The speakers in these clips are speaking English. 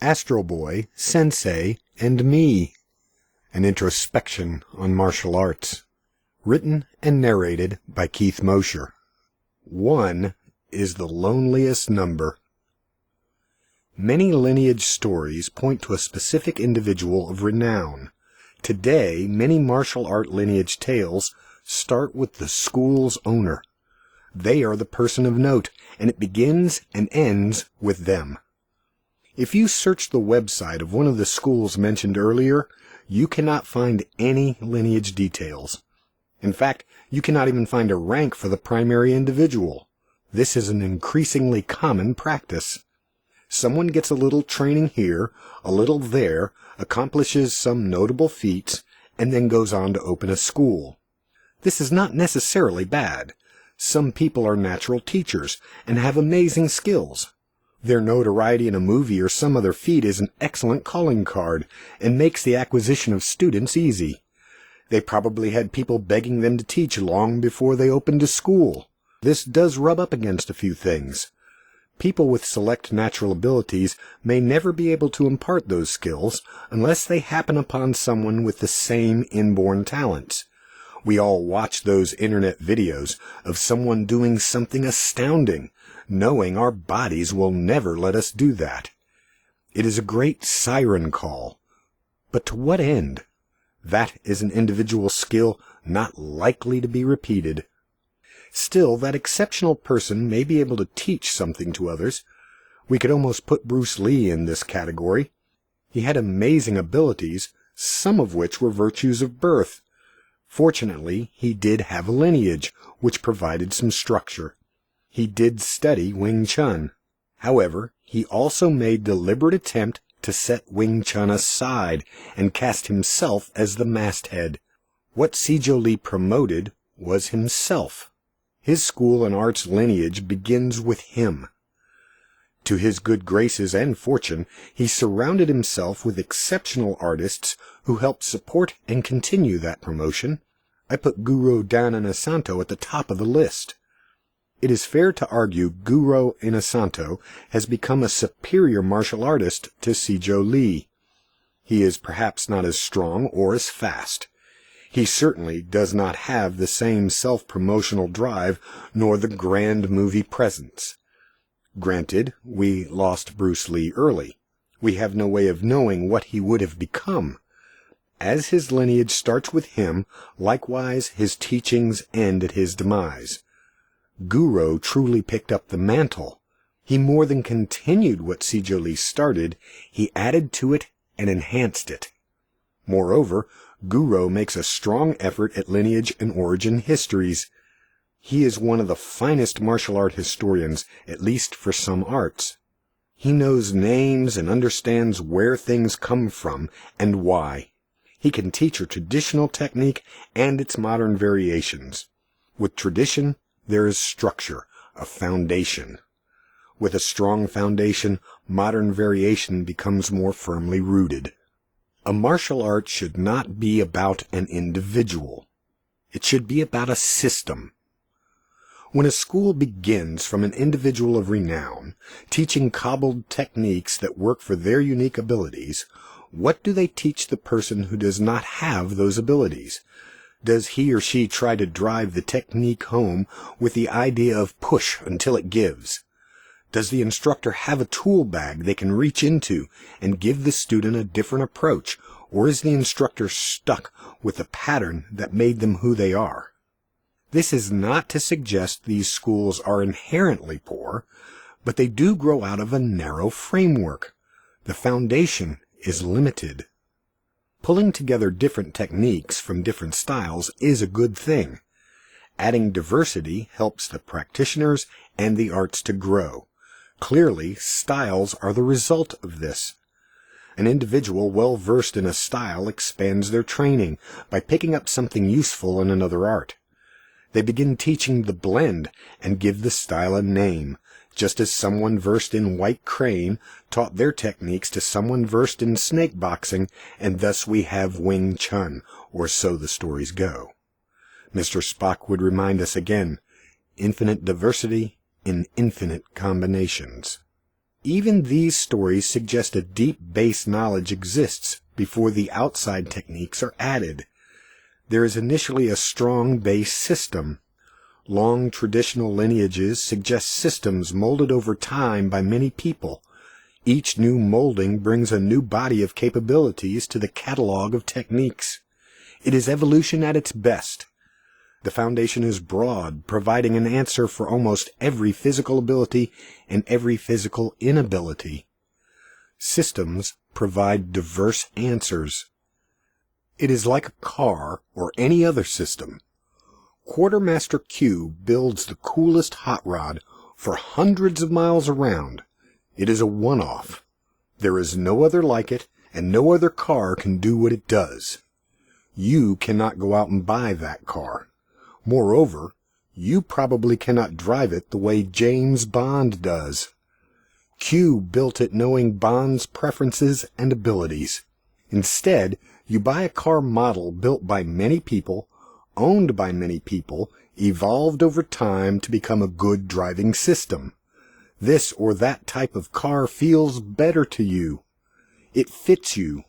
Astro Boy, Sensei, and Me, an introspection on martial arts. Written and narrated by Keith Mosher. 1 is the loneliest number. Many lineage stories point to a specific individual of renown. Today, many martial art lineage tales start with the school's owner. They are the person of note, and it begins and ends with them. If you search the website of one of the schools mentioned earlier, you cannot find any lineage details. In fact, you cannot even find a rank for the primary individual. This is an increasingly common practice. Someone gets a little training here, a little there, accomplishes some notable feats, and then goes on to open a school. This is not necessarily bad. Some people are natural teachers and have amazing skills. Their notoriety in a movie or some other feat is an excellent calling card and makes the acquisition of students easy. They probably had people begging them to teach long before they opened a school. This does rub up against a few things. People with select natural abilities may never be able to impart those skills unless they happen upon someone with the same inborn talents. We all watch those internet videos of someone doing something astounding, knowing our bodies will never let us do that. It is a great siren call. But to what end? That is an individual skill not likely to be repeated. Still, that exceptional person may be able to teach something to others. We could almost put Bruce Lee in this category. He had amazing abilities, some of which were virtues of birth. Fortunately, he did have a lineage, which provided some structure. He did study Wing Chun. However, he also made deliberate attempt to set Wing Chun aside and cast himself as the masthead. What Sijo Lee promoted was himself. His school and arts lineage begins with him. To his good graces and fortune, he surrounded himself with exceptional artists who helped support and continue that promotion. I put Guro Dan Inosanto at the top of the list. It is fair to argue Guro Inosanto has become a superior martial artist to Sijo Lee. He is perhaps not as strong or as fast. He certainly does not have the same self-promotional drive nor the grand movie presence. Granted, we lost Bruce Lee early. We have no way of knowing what he would have become. As his lineage starts with him, likewise his teachings end at his demise. Guro truly picked up the mantle. He more than continued what Sijo Lee started, he added to it and enhanced it. Moreover, Guro makes a strong effort at lineage and origin histories. He is one of the finest martial art historians, at least for some arts. He knows names and understands where things come from and why. He can teach a traditional technique and its modern variations. With tradition, there is structure, a foundation. With a strong foundation, modern variation becomes more firmly rooted. A martial art should not be about an individual. It should be about a system. When a school begins from an individual of renown, teaching cobbled techniques that work for their unique abilities, what do they teach the person who does not have those abilities? Does he or she try to drive the technique home with the idea of push until it gives? Does the instructor have a tool bag they can reach into and give the student a different approach, or is the instructor stuck with the pattern that made them who they are? This is not to suggest these schools are inherently poor, but they do grow out of a narrow framework. The foundation is limited. Pulling together different techniques from different styles is a good thing. Adding diversity helps the practitioners and the arts to grow. Clearly, styles are the result of this. An individual well versed in a style expands their training by picking up something useful in another art. They begin teaching the blend and give the style a name, just as someone versed in white crane taught their techniques to someone versed in snake boxing, and thus we have Wing Chun, or so the stories go. Mr. Spock would remind us again, infinite diversity in infinite combinations. Even these stories suggest a deep base knowledge exists before the outside techniques are added. There is initially a strong base system. Long traditional lineages suggest systems molded over time by many people. Each new molding brings a new body of capabilities to the catalog of techniques. It is evolution at its best. The foundation is broad, providing an answer for almost every physical ability and every physical inability. Systems provide diverse answers. It is like a car or any other system. Quartermaster Q builds the coolest hot rod for hundreds of miles around. It is a one-off. There is no other like it, and no other car can do what it does. You cannot go out and buy that car. Moreover, you probably cannot drive it the way James Bond does. Q built it knowing Bond's preferences and abilities. Instead, you buy a car model built by many people, owned by many people, evolved over time to become a good driving system. This or that type of car feels better to you. It fits you.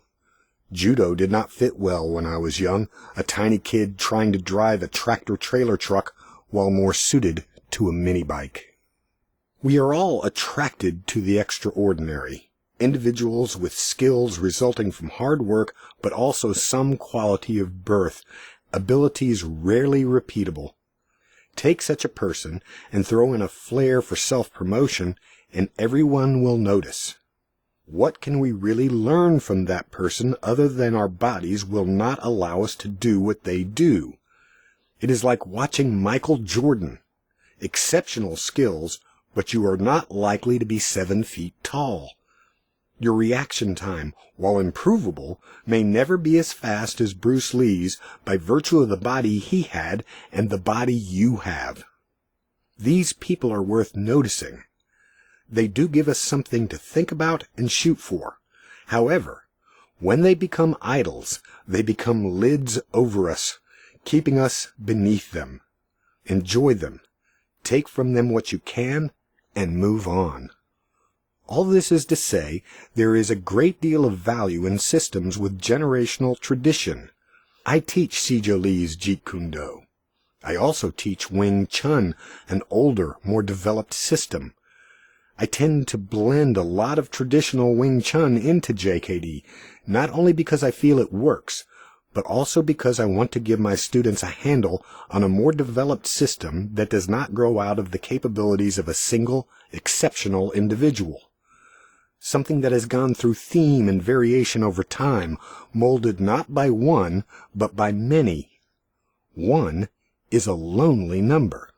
Judo did not fit well when I was young, a tiny kid trying to drive a tractor-trailer truck while more suited to a mini-bike. We are all attracted to the extraordinary, individuals with skills resulting from hard work but also some quality of birth, abilities rarely repeatable. Take such a person and throw in a flair for self-promotion, and everyone will notice. What can we really learn from that person other than our bodies will not allow us to do what they do? It is like watching Michael Jordan. Exceptional skills, but you are not likely to be 7 feet tall. Your reaction time, while improvable, may never be as fast as Bruce Lee's by virtue of the body he had and the body you have. These people are worth noticing. They do give us something to think about and shoot for. However, when they become idols, they become lids over us, keeping us beneath them. Enjoy them. Take from them what you can, and move on. All this is to say, there is a great deal of value in systems with generational tradition. I teach Sijo Lee's Jeet Kune Do. I also teach Wing Chun, an older, more developed system. I tend to blend a lot of traditional Wing Chun into JKD, not only because I feel it works, but also because I want to give my students a handle on a more developed system that does not grow out of the capabilities of a single, exceptional individual. Something that has gone through theme and variation over time, molded not by one, but by many. One is a lonely number.